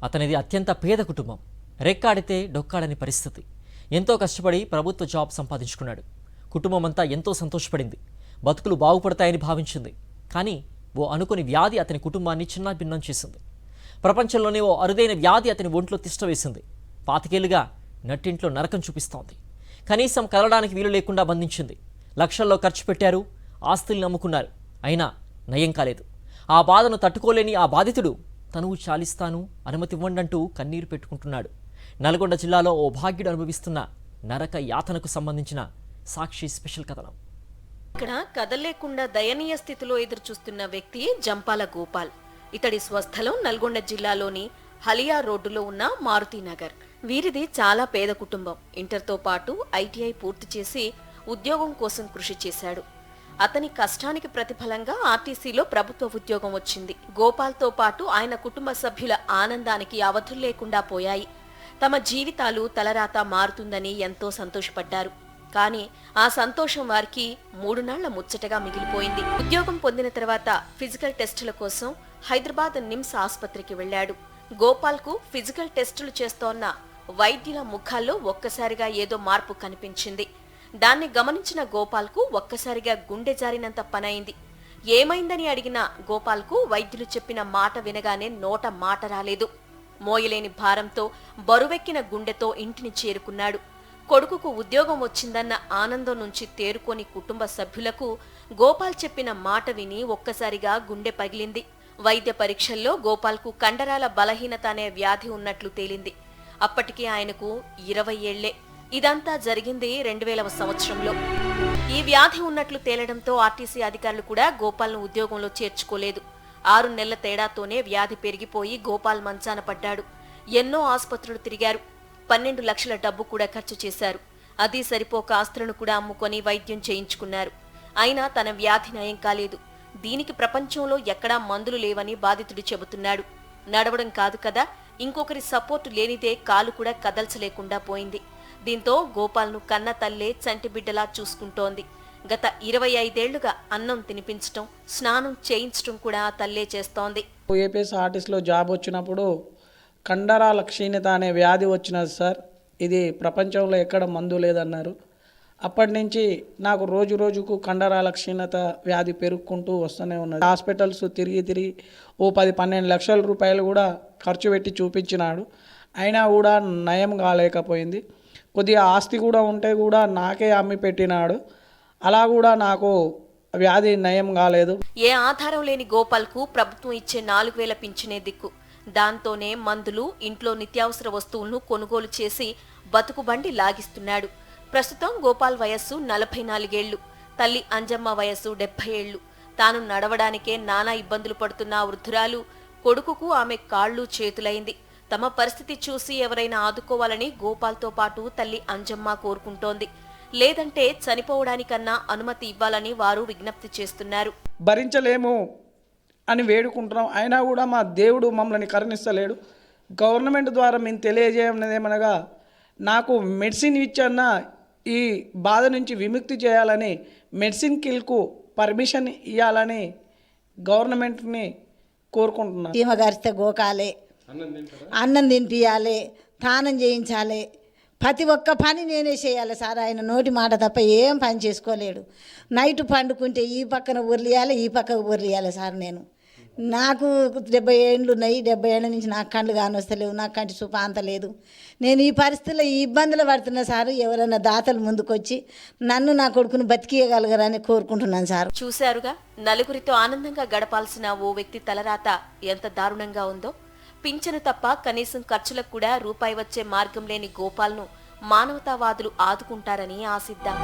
అతనిది అత్యంత పేద కుటుంబం. రెక్కాడితే డొక్కాడని పరిస్థితి. ఎంతో కష్టపడి ప్రభుత్వ జాబ్ సంపాదించుకున్నాడు. కుటుంబం అంతా ఎంతో సంతోషపడింది. బతుకులు బాగుపడతాయని భావించింది. కానీ ఓ అనుకుని వ్యాధి అతని కుటుంబాన్ని చిన్నాభిన్నం చేసింది. ప్రపంచంలోనే ఓ అరుదైన వ్యాధి అతని ఒంట్లో తిష్టవేసింది. 25 ఏళ్లుగా నట్టింట్లో నరకం చూపిస్తోంది. కనీసం కదలడానికి వీలు లేకుండా బంధించింది. లక్షల్లో ఖర్చు పెట్టారు, ఆస్తుల్ని నమ్ముకున్నారు. అయినా నయం కాలేదు. ఆ బాధను తట్టుకోలేని ఆ బాధితుడు తనువు చాలిస్తాను, అనుమతి ఇవ్వండంటూ కన్నీరు పెట్టుకుంటున్నాడు. నల్గొండ జిల్లాలో ఓ భాగ్యుడు అనుభవిస్తున్న నరక యాతనకు సంబంధించిన సాక్షి స్పెషల్ కథనం. ఇక్కడ కదలేకుండా దయనీయ స్థితిలో ఎదురుచూస్తున్న వ్యక్తి జంపాల గోపాల్. ఇతడి స్వస్థలం నల్గొండ జిల్లాలోని హలియా రోడ్డులో ఉన్న మారుతీనగర్. వీరిది చాలా పేద కుటుంబం. ఇంటర్తో పాటు ఐటీఐ పూర్తి చేసి ఉద్యోగం కోసం కృషి చేశాడు. అతని కష్టానికి ప్రతిఫలంగా ఆర్టీసీలో ప్రభుత్వ ఉద్యోగం వచ్చింది. గోపాల్తో పాటు ఆయన కుటుంబ సభ్యుల ఆనందానికి అవధులు లేకుండా పోయాయి. తమ జీవితాలు తలరాత మారుతుందని ఎంతో సంతోషపడ్డారు. కానీ ఆ సంతోషం వారికి 3 నాళ్ల ముచ్చటగా మిగిలిపోయింది. ఉద్యోగం పొందిన తర్వాత ఫిజికల్ టెస్టుల కోసం హైదరాబాద్ నిమ్స్ ఆసుపత్రికి వెళ్లాడు. గోపాల్కు ఫిజికల్ టెస్టులు చేస్తోన్న వైద్యుల ముఖాల్లో ఒక్కసారిగా ఏదో మార్పు కనిపించింది. దాన్ని గమనించిన గోపాల్కు ఒక్కసారిగా గుండె జారినంత పనైంది. ఏమైందని అడిగిన గోపాల్కు వైద్యులు చెప్పిన మాట వినగానే నోట మాట రాలేదు. మోయలేని భారంతో బరువెక్కిన గుండెతో ఇంటిని చేరుకున్నాడు. కొడుకుకు ఉద్యోగం వచ్చిందన్న ఆనందం నుంచి తేరుకోని కుటుంబ సభ్యులకు గోపాల్ చెప్పిన మాట విని ఒక్కసారిగా గుండె పగిలింది. వైద్య పరీక్షల్లో గోపాల్కు కండరాల బలహీనత అనే వ్యాధి ఉన్నట్లు తేలింది. అప్పటికి ఆయనకు 20 ఏళ్లే. ఇదంతా జరిగింది 2000వ సంవత్సరంలో. ఈ వ్యాధి ఉన్నట్లు తేలడంతో ఆర్టీసీ అధికారులు కూడా గోపాల్ను ఉద్యోగంలో చేర్చుకోలేదు. 6 నెలల తేడాతోనే వ్యాధి పెరిగిపోయి గోపాల్ మంచాన పడ్డాడు. ఎన్నో ఆసుపత్రులు తిరిగారు. 12 లక్షల డబ్బు కూడా ఖర్చు చేశారు. అది సరిపోక ఆస్తులను కూడా అమ్ముకొని వైద్యం చేయించుకున్నారు. అయినా తన వ్యాధి నయం కాలేదు. దీనికి ప్రపంచంలో ఎక్కడా మందులు లేవని బాధితుడు చెబుతున్నాడు. నడవడం కాదు కదా, ఇంకొకరి సపోర్టు లేనిదే కాలు కూడా కదల్చలేకుండా పోయింది. దీంతో గోపాల్ను కన్న తల్లే చంటి బిడ్డలా చూసుకుంటోంది. గత 25 ఏళ్లుగా అన్నం తినిపించటం, స్నానం చేయించటం కూడా ఆ తల్లే చేస్తోంది. ఏపీఎస్ఆర్టీసీలో జాబ్ వచ్చినప్పుడు కండరాల క్షీణత అనే వ్యాధి వచ్చినది సార్. ఇది ప్రపంచంలో ఎక్కడ మందు లేదన్నారు. అప్పటి నుంచి నాకు రోజు రోజుకు కండరాల క్షీణత వ్యాధి పెరుగుకుంటూ వస్తూనే ఉన్నది. హాస్పిటల్స్ తిరిగి ఓ 10-12 లక్షల రూపాయలు కూడా ఖర్చు పెట్టి చూపించినాడు. అయినా కూడా నయం కాలేకపోయింది. కొద్దిగా ఆస్తి కూడా ఉంటే కూడా నాకే అమ్మి పెట్టినాడు. అలా కూడా నాకు వ్యాధి నయం కాలేదు. ఏ ఆధారం లేని గోపాల్కు ప్రభుత్వం ఇచ్చే 4000 పింఛనే దిక్కు. దాంతోనే మందులు, ఇంట్లో నిత్యావసర వస్తువులను కొనుగోలు చేసి బతుకుబండి లాగిస్తున్నాడు. ప్రస్తుతం గోపాల్ వయస్సు 44 ఏళ్లు. తల్లి అంజమ్మ వయస్సు 70 ఏళ్లు. తాను నడవడానికే నానా ఇబ్బందులు పడుతున్న వృద్ధురాలు కొడుకుకు ఆమె కాళ్ళు చేతులైంది. తమ పరిస్థితి చూసి ఎవరైనా ఆదుకోవాలని గోపాల్తో పాటు తల్లి అంజమ్మ కోరుకుంటోంది. లేదంటే చనిపోవడానికన్నా అనుమతి ఇవ్వాలని వారు విజ్ఞప్తి చేస్తున్నారు. భరించలేము అని వేడుకుంటున్నాం. అయినా కూడా మా దేవుడు మమ్మల్ని కరుణిస్తలేడు. గవర్నమెంట్ ద్వారా మేము తెలియజేయమనేదేమనగా నాకు మెడిసిన్ ఇచ్చన్న ఈ బాధ నుంచి విముక్తి చేయాలని, మెడిసిన్ కిల్కు పర్మిషన్ ఇవ్వాలని గవర్నమెంట్ని కోరుకుంటున్నాను. చీమ గరిస్తే గోకాలే, అన్నం తినిపించాలి, తానం చేయించాలి, ప్రతి ఒక్క పని నేనే చేయాలి సార్. ఆయన నోటి మాట తప్ప ఏం పని చేసుకోలేడు. నైట్ పండుకుంటే ఈ పక్కన ఉర్లియాలి, ఈ పక్కకు ఉర్లియాలి సార్. నాకు 70 ఏళ్ళు ఉన్నాయి. 70 ఏళ్ళ నుంచి నాకు కళ్ళు కానొస్తలేవు, నాకు కంటి చూపు అంత లేదు. నేను ఈ పరిస్థితుల్లో ఈ ఇబ్బందులు పడుతున్నా సార్. ఎవరైనా దాతలు ముందుకొచ్చి నన్ను నా కొడుకును బతికియగలగరని కోరుకుంటున్నాను సార్. చూశారుగా, నలుగురితో ఆనందంగా గడపాల్సిన ఓ వ్యక్తి తలరాత ఎంత దారుణంగా ఉందో. పింఛను తప్ప కనీసం ఖర్చులకు కూడా రూపాయి వచ్చే మార్గం లేని గోపాల్ను మానవతావాదులు ఆదుకుంటారని ఆశిద్దాం.